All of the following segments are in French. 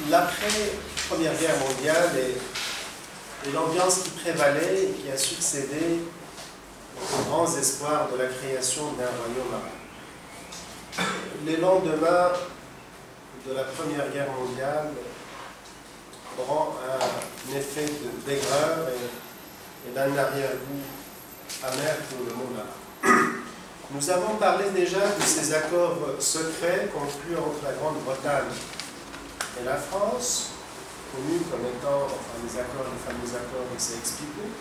l'après-Première Guerre mondiale et l'ambiance qui prévalait et qui a succédé aux grands espoirs de la création d'un royaume arabe. Les lendemains de la Première Guerre mondiale auront un effet d'aigreur et d'un arrière-goût amer pour le monde arabe. Nous avons parlé déjà de ces accords secrets conclus entre la Grande-Bretagne et la France, connus comme étant, enfin les fameux accords de Sykes-Picot,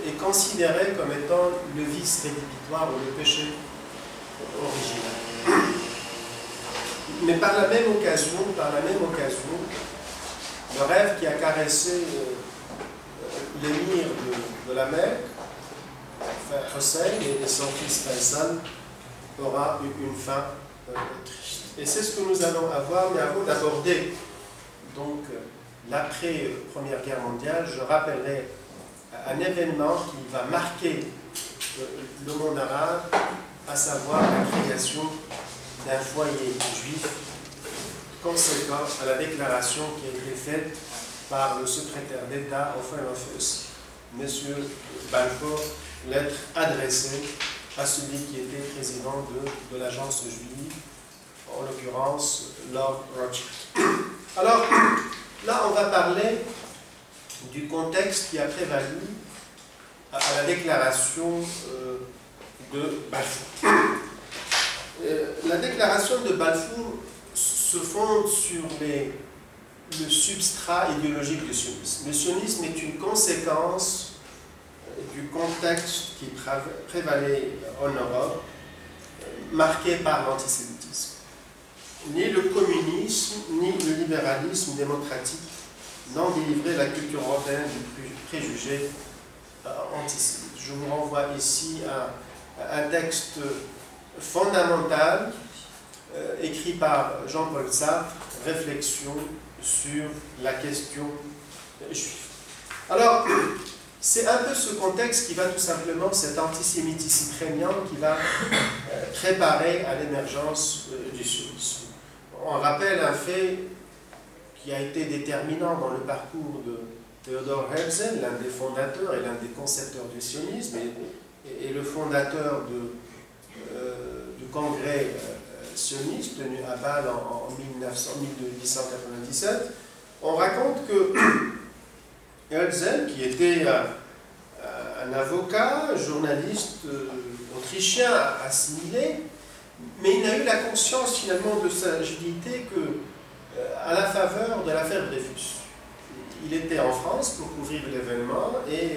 et considérés comme étant le vice rédhibitoire ou le péché original. Mais par la même occasion, le rêve qui a caressé l'émir de la Mecque, Hussein et son fils Faisal, aura une fin triste. Et c'est ce que nous allons avoir, mais avant d'aborder donc l'après-Première Guerre mondiale, je rappellerai un événement qui va marquer le monde arabe, à savoir la création d'un foyer juif conséquent à la déclaration qui a été faite par le secrétaire d'État au Foreign Office, M. Balfour, lettre adressée à celui qui était président de l'agence juive, en l'occurrence Lord Rothschild. Alors, là, on va parler du contexte qui a prévalu à la déclaration de Balfour. La déclaration de Balfour se fonde sur le substrat idéologique du sionisme. Le sionisme est une conséquence du contexte qui prévalait en Europe, marqué par l'antisémitisme. Ni le communisme, ni le libéralisme démocratique n'ont délivré la culture européenne du préjugé antisémite. Je vous renvoie ici à un texte fondamental écrit par Jean-Paul Sartre, Réflexion sur la question juive. Alors, c'est un peu ce contexte qui va tout simplement, cet antisémitisme prégnant, qui va préparer à l'émergence du sionisme. On rappelle un fait qui a été déterminant dans le parcours de Theodor Herzl, l'un des fondateurs et l'un des concepteurs du sionisme, et le fondateur du congrès sioniste tenu à Bâle en 1897. On raconte que Herzl, qui était un avocat, journaliste autrichien assimilé, mais il n'a eu la conscience finalement de sa judéité qu'à la faveur de l'affaire Dreyfus. Il était en France pour couvrir l'événement et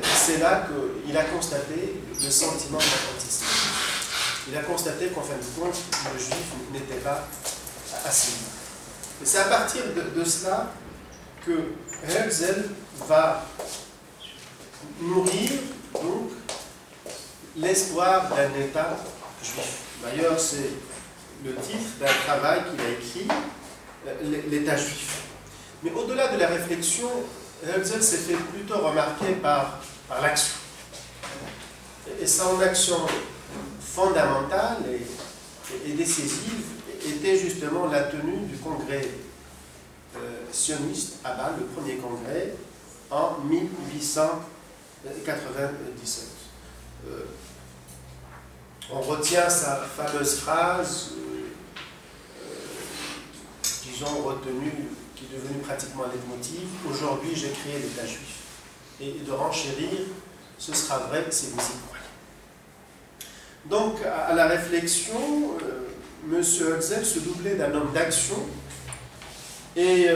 c'est là qu'il a constaté le sentiment d'antisémitisme. Il a constaté qu'en fin de compte, le juif n'était pas assimilé. Et c'est à partir de cela que Herzl va nourrir donc l'espoir d'un État juif. D'ailleurs, c'est le titre d'un travail qu'il a écrit, l'État juif. Mais au-delà de la réflexion, Herzl s'est fait plutôt remarquer par l'action. Et son action fondamentale et décisive était justement la tenue du congrès sioniste à Bâle, le premier congrès, en 1897. On retient sa fameuse phrase, disons retenue, qui est devenue pratiquement un leitmotiv: aujourd'hui j'ai créé l'État juif. Et de renchérir, ce sera vrai si vous y croyez. Donc, à la réflexion, M. Herzl se doublait d'un homme d'action, et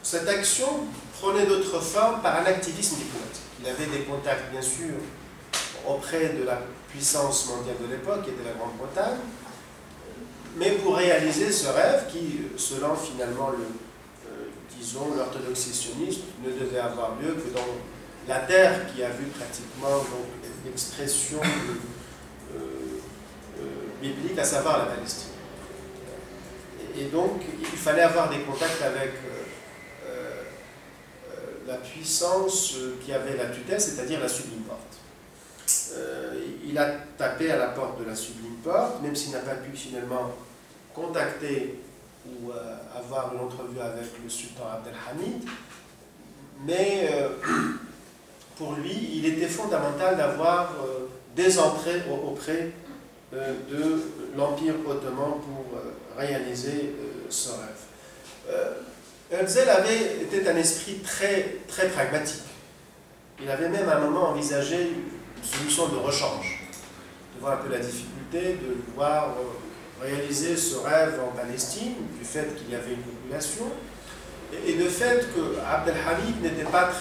cette action prenait d'autres formes par un activisme diplomatique. Il avait des contacts, bien sûr, auprès de la puissance mondiale de l'époque, qui était la Grande-Bretagne, mais pour réaliser ce rêve qui, selon finalement disons, l'orthodoxie sioniste, ne devait avoir lieu que dans la terre qui a vu pratiquement l'expression biblique, à savoir la Palestine. Et donc, il fallait avoir des contacts avec la puissance qui avait la tutelle, c'est-à-dire la Sublime Porte. il a tapé à la porte de la sublime porte, même s'il n'a pas pu finalement contacter ou avoir une entrevue avec le sultan Abdelhamid. Mais pour lui, il était fondamental d'avoir des entrées auprès de l'Empire ottoman pour réaliser ce rêve. Herzl était un esprit très, très pragmatique. Il avait même à un moment envisagé une solution de rechange, de voir un peu la difficulté de pouvoir réaliser ce rêve en Palestine, du fait qu'il y avait une population, et du fait que Abdelhamid n'était pas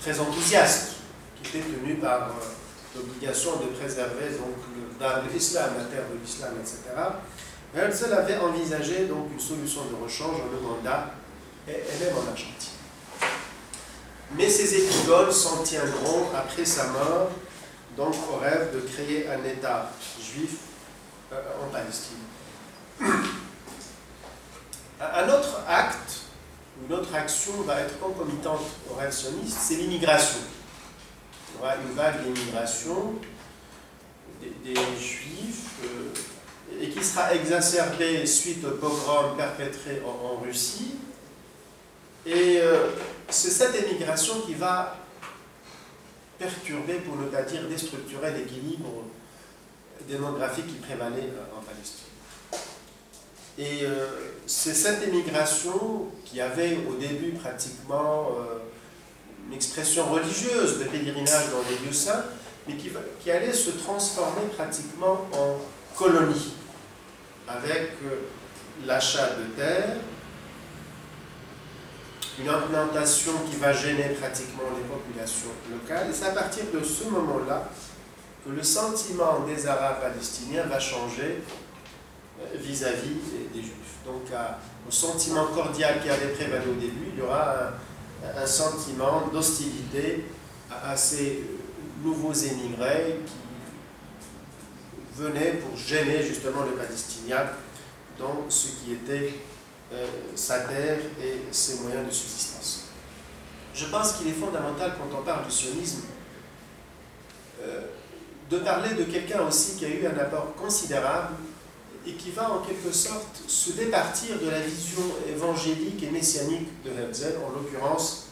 très enthousiaste, qui était tenu par l'obligation de préserver donc, l'islam, la terre de l'islam, etc. Herzl avait envisagé donc une solution de rechange en Ouganda et même en Argentine. Mais ces épigones s'en tiendront après sa mort, donc au rêve de créer un État juif en Palestine. Un autre acte, une autre action va être concomitante au rêve sioniste, c'est l'immigration. Il y aura une vague d'immigration des juifs et qui sera exacerbée suite au pogrom perpétré en Russie. Et c'est cette émigration qui va perturber, pour ne pas dire déstructurer, l'équilibre démographique qui prévalait en Palestine. Et c'est cette émigration qui avait au début pratiquement une expression religieuse de pèlerinage dans les lieux saints, mais qui allait se transformer pratiquement en colonie, avec l'achat de terres, une implantation qui va gêner pratiquement les populations locales. Et c'est à partir de ce moment-là que le sentiment des Arabes palestiniens va changer vis-à-vis des Juifs. Donc au sentiment cordial qui avait prévalu au début, il y aura un sentiment d'hostilité à ces nouveaux émigrés qui venaient pour gêner justement le Palestinien dans ce qui était sa terre et ses moyens de subsistance. Je pense qu'il est fondamental, quand on parle du sionisme, de parler de quelqu'un aussi qui a eu un apport considérable et qui va en quelque sorte se départir de la vision évangélique et messianique de Herzl, en l'occurrence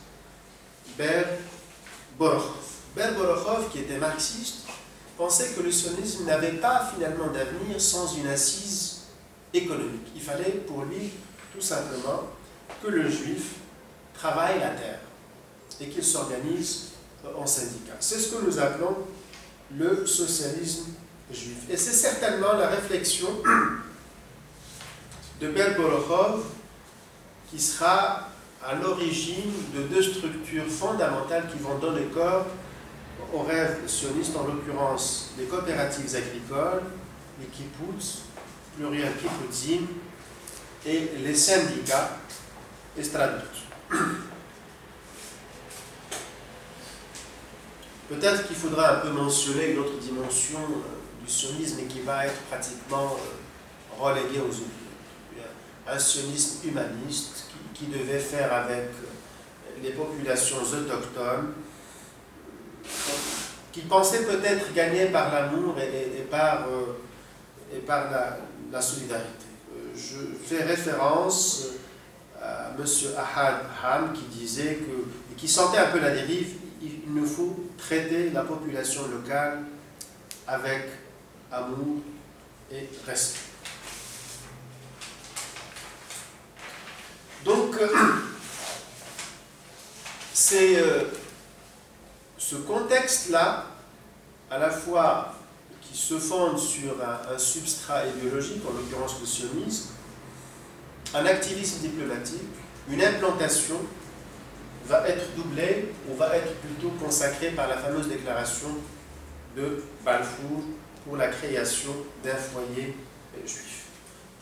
Ber Borochov. Ber Borochov, qui était marxiste, pensait que le sionisme n'avait pas finalement d'avenir sans une assise économique. Il fallait pour lui tout simplement que le juif travaille la terre et qu'il s'organise en syndicat. C'est ce que nous appelons le socialisme juif. Et c'est certainement la réflexion de Ber Borochov qui sera à l'origine de deux structures fondamentales qui vont donner corps au rêve sioniste, en l'occurrence les coopératives agricoles, les kibbutz, pluriel kibbutzim, et les syndicats estradut. Peut-être qu'il faudra un peu mentionner une autre dimension du sionisme et qui va être pratiquement reléguée aux oubliés. Un sionisme humaniste qui devait faire avec les populations autochtones, qui pensait peut-être gagner par l'amour et par la solidarité. Je fais référence à M. Ahad Ham qui disait et qui sentait un peu la dérive, il nous faut traiter la population locale avec amour et respect. Donc, c'est ce contexte-là, à la fois qui se fonde sur un substrat idéologique, en l'occurrence le sionisme, un activisme diplomatique, une implantation, va être doublée ou va être plutôt consacrée par la fameuse déclaration de Balfour pour la création d'un foyer juif.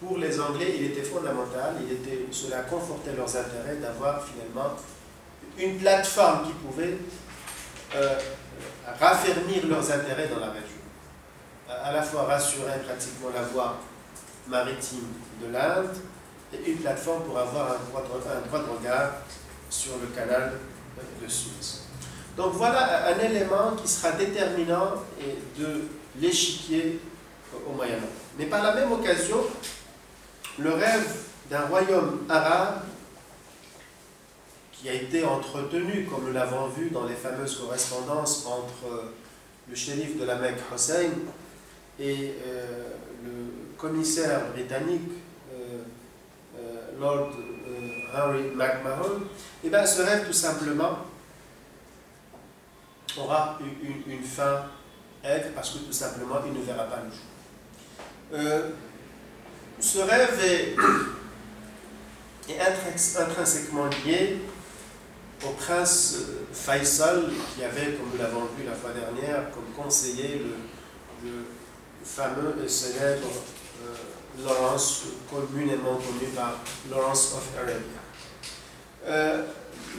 Pour les Anglais, il était fondamental, cela confortait leurs intérêts d'avoir finalement une plateforme qui pouvait raffermir leurs intérêts dans la région. À la fois rassurer pratiquement la voie maritime de l'Inde et une plateforme pour avoir un droit de regard sur le canal de Suez. Donc voilà un élément qui sera déterminant de l'échiquier au Moyen-Orient. Mais par la même occasion, le rêve d'un royaume arabe qui a été entretenu, comme nous l'avons vu dans les fameuses correspondances entre le shérif de la Mecque, Hussein, et le commissaire britannique, Lord Henry McMahon, et bien ce rêve tout simplement aura une fin aigre parce que tout simplement il ne verra pas le jour. Ce rêve est intrinsèquement lié au prince Faisal qui avait, comme nous l'avons vu la fois dernière, comme conseiller le fameux et célèbre Lawrence, communément connu par Lawrence of Arabia.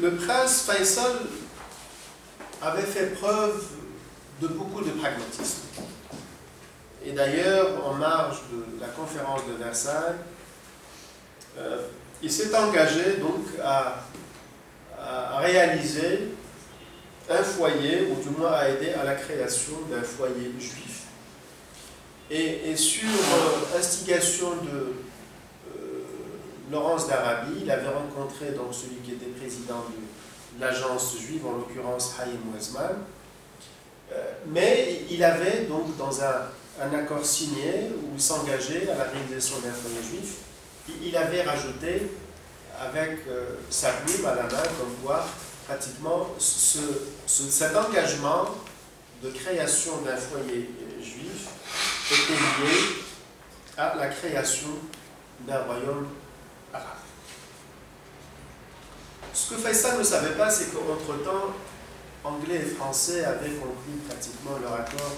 Le prince Faisal avait fait preuve de beaucoup de pragmatisme. Et d'ailleurs, en marge de la conférence de Versailles, il s'est engagé donc à réaliser un foyer, ou du moins à aider à la création d'un foyer juif. Et sur instigation de Lawrence d'Arabie, il avait rencontré donc celui qui était président de l'agence juive, en l'occurrence Haïm Weizmann, mais il avait donc dans un accord signé où il s'engageait à la réalisation d'un foyer juif, il avait rajouté avec sa plume à la main comme quoi pratiquement cet engagement de création d'un foyer juif était lié à la création d'un royaume arabe. Ce que Faisal ne savait pas, c'est qu'entre-temps, Anglais et Français avaient conclu pratiquement leur accord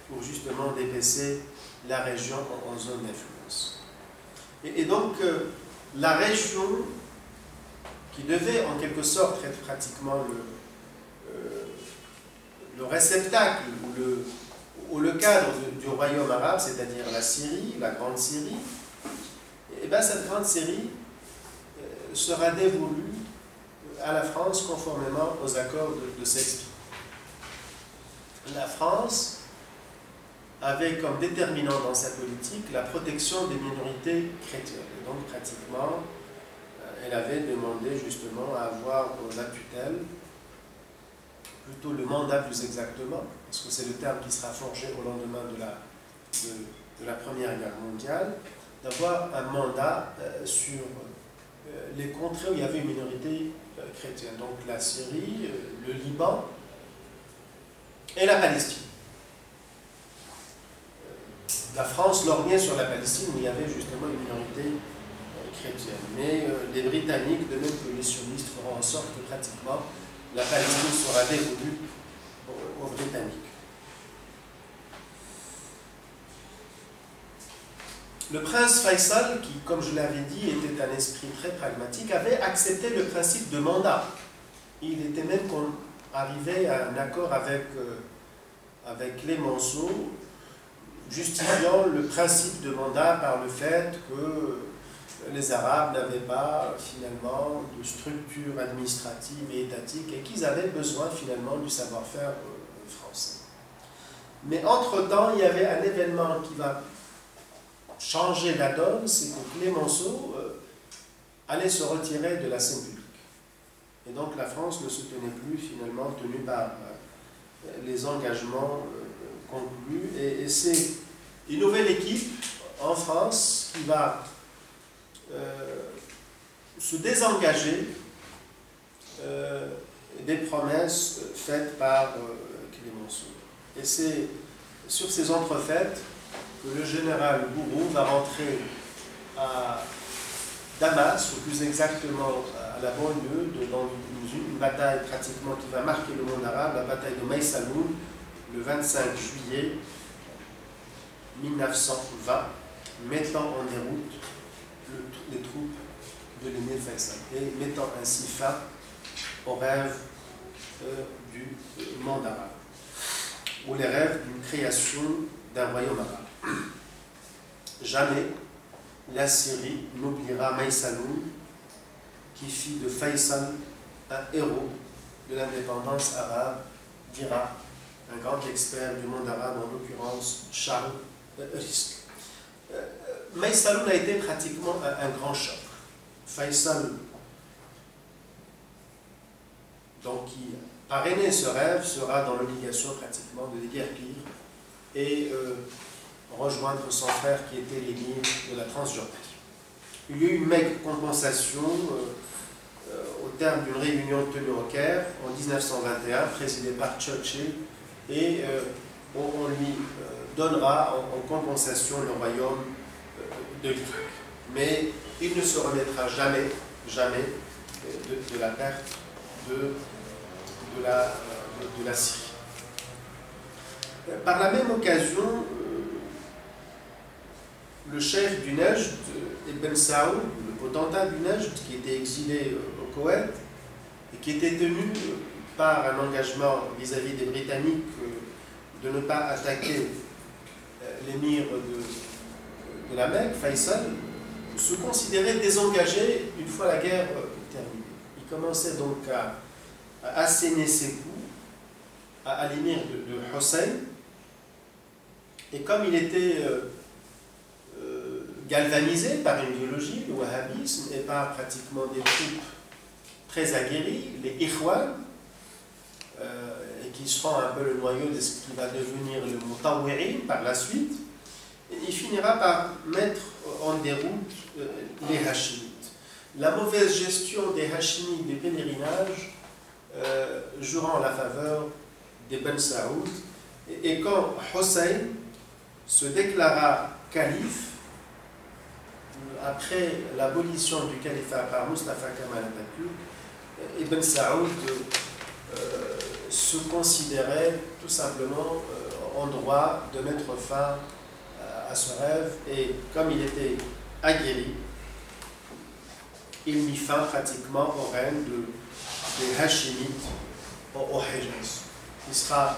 pour justement d'épaisser la région en zone d'influence. Et donc, la région qui devait en quelque sorte être pratiquement le réceptacle ou le cadre du royaume arabe, c'est-à-dire la Syrie, la Grande Syrie, et bien cette Grande Syrie sera dévolue à la France conformément aux accords de Sexty. La France avait comme déterminant dans sa politique la protection des minorités chrétiennes. Et donc pratiquement, elle avait demandé justement à avoir la tutelle, plutôt le mandat plus exactement, parce que c'est le terme qui sera forgé au lendemain de la Première Guerre mondiale, d'avoir un mandat sur les contrées où il y avait une minorité chrétienne, donc la Syrie, le Liban et la Palestine. La France lorgnait sur la Palestine où il y avait justement une minorité chrétienne. Mais les Britanniques, de même que les sionistes, feront en sorte que pratiquement la Palestine sera dévolue aux Britanniques. Le prince Faisal, qui, comme je l'avais dit, était un esprit très pragmatique, avait accepté le principe de mandat. Il était même arrivé à un accord avec Clémenceau, justifiant le principe de mandat par le fait que les Arabes n'avaient pas finalement de structure administrative et étatique et qu'ils avaient besoin finalement du savoir-faire français. Mais entre-temps, il y avait un événement qui va changer la donne, c'est que Clémenceau allait se retirer de la scène publique. Et donc la France ne se tenait plus finalement tenue par les engagements conclus. Et c'est une nouvelle équipe en France qui va se désengager des promesses faites par Clémenceau. Et c'est sur ces entrefaites que le général Gouraud va rentrer à Damas, ou plus exactement à la banlieue, dans une bataille pratiquement qui va marquer le monde arabe, la bataille de Maïsaloun, le 25 juillet 1920, mettant en déroute les troupes de l'émir Faisal et mettant ainsi fin aux rêves du monde arabe, ou les rêves d'une création d'un royaume arabe. Jamais la Syrie n'oubliera Maïsaloun qui fit de Faisal un héros de l'indépendance arabe, dira un grand expert du monde arabe, en l'occurrence Charles Risque. Maïsaloun a été pratiquement un grand choc. Faisal, donc qui parrainait ce rêve, sera dans l'obligation pratiquement de déguerpir et rejoindre son frère qui était l'émir de la Transjordanie. Il y a eu une maigre compensation au terme d'une réunion tenue au Caire en 1921, présidée par Churchill, et on lui donnera en compensation le royaume de l'Irak. Mais il ne se remettra jamais de la perte de la Syrie. Par la même occasion, le cheikh du Najd, Ibn Saoud, le potentat du Najd, qui était exilé au Koweït et qui était tenu par un engagement vis-à-vis des Britanniques de ne pas attaquer l'émir de la Mecque, Faisal, se considérait désengagé une fois la guerre terminée. Il commençait donc à asséner ses coups à l'émir de Hussein, et comme il était galvanisé par une idéologie, le wahhabisme, et par pratiquement des troupes très aguerries, les Ikhwan, et qui seront un peu le noyau de ce qui va devenir le Mutawwi'in par la suite, il finira par mettre en déroute les Hachimites. La mauvaise gestion des Hachimites des pèlerinages jouera en la faveur d'Ibn Saoud, et quand Hussein se déclara calife, après l'abolition du califat par Mustafa Kemal Atatürk, Ibn Saoud se considérait tout simplement en droit de mettre fin à ce rêve, et comme il était aguerri, il mit fin pratiquement au règne des Hachimites au Hejaz. Il sera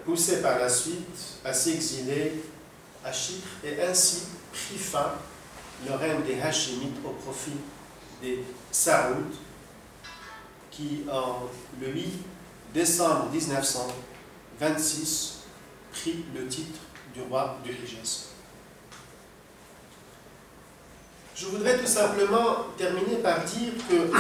poussé par la suite à s'exiler à Chypre, et ainsi prit fin le règne des Hachimites au profit des Saouds, qui le 8 décembre 1926 prit le titre du roi du Hijaz. Je voudrais tout simplement terminer par dire que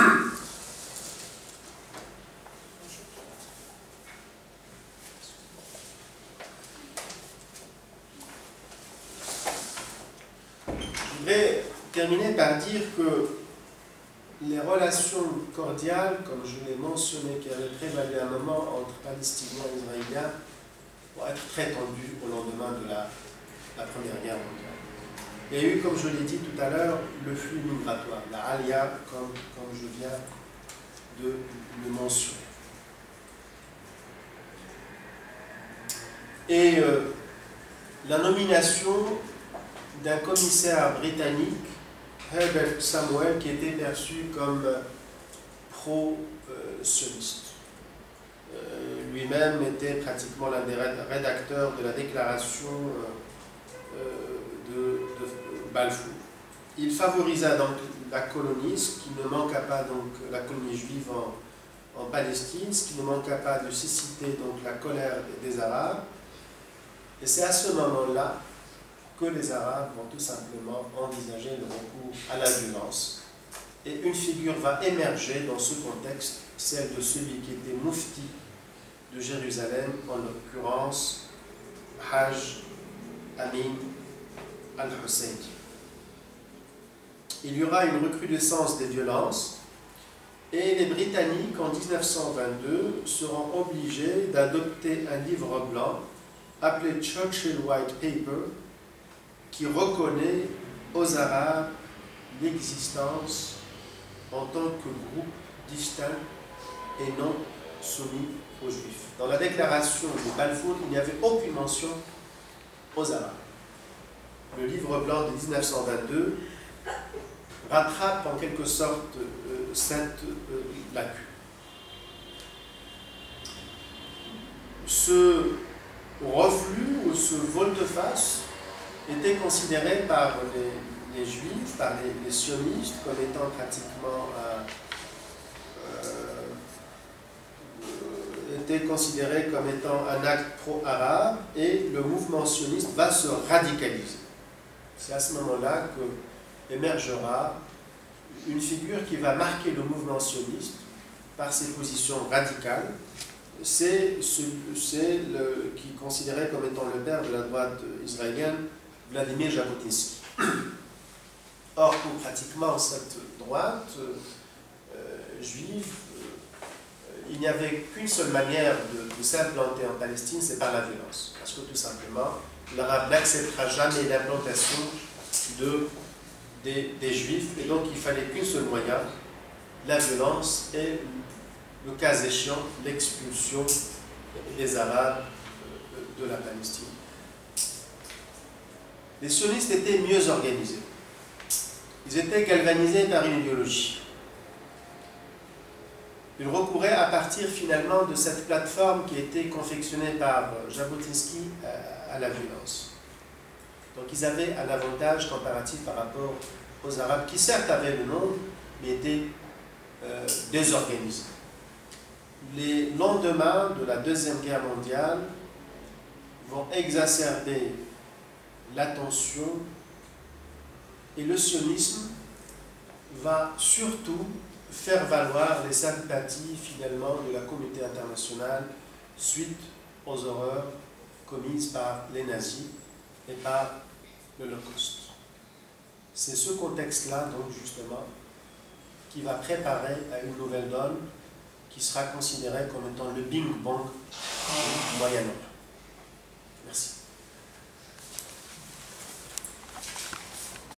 les relations cordiales, comme je l'ai mentionné, qui avaient prévalu à un moment entre Palestiniens et Israéliens, vont être très tendues au lendemain de la Première Guerre mondiale. Il y a eu, comme je l'ai dit tout à l'heure, le flux migratoire, la Aliyah, comme je viens de le mentionner. Et la nomination d'un commissaire britannique, Herbert Samuel, qui était perçu comme pro-sioniste. Lui-même était pratiquement l'un des rédacteurs de la déclaration de Balfour. Il favorisa donc la colonie, ce qui ne manqua pas, donc la colonie juive en Palestine, ce qui ne manqua pas de susciter donc la colère des Arabes. Et c'est à ce moment-là que les Arabes vont tout simplement envisager le recours à la violence. Et une figure va émerger dans ce contexte, celle de celui qui était moufti de Jérusalem, en l'occurrence Hajj Amin al-Hussein. Il y aura une recrudescence des violences, et les Britanniques, en 1922, seront obligés d'adopter un livre blanc appelé Churchill White Paper, qui reconnaît aux Arabes l'existence en tant que groupe distinct et non soumis aux Juifs. Dans la déclaration de Balfour, il n'y avait aucune mention aux Arabes. Le livre blanc de 1922 rattrape en quelque sorte cette lacune. Ce reflux ou ce volte-face était considéré par les Juifs, par les sionistes, comme étant pratiquement été considéré comme étant un acte pro-arabe et le mouvement sioniste va se radicaliser. C'est à ce moment-là qu'émergera une figure qui va marquer le mouvement sioniste par ses positions radicales. C'est qui est considéré comme étant le père de la droite israélienne, Vladimir Jabotinsky. Or, pour pratiquement cette droite juive, il n'y avait qu'une seule manière de s'implanter en Palestine, c'est par la violence. Parce que tout simplement, l'arabe n'acceptera jamais l'implantation des juifs, et donc il fallait qu'un seul moyen, la violence et, le cas échéant, l'expulsion des Arabes de la Palestine. Les sionistes étaient mieux organisés. Ils étaient galvanisés par une idéologie. Ils recouraient à partir finalement de cette plateforme qui a été confectionnée par Jabotinsky à la violence. Donc ils avaient un avantage comparatif par rapport aux Arabes qui certes avaient le nombre, mais étaient désorganisés. Les lendemains de la Deuxième Guerre mondiale vont exacerber la tension et le sionisme va surtout faire valoir les sympathies finalement de la communauté internationale suite aux horreurs commises par les nazis et par l'Holocauste. C'est ce contexte-là, donc justement, qui va préparer à une nouvelle donne qui sera considérée comme étant le Big Bang du Moyen-Orient.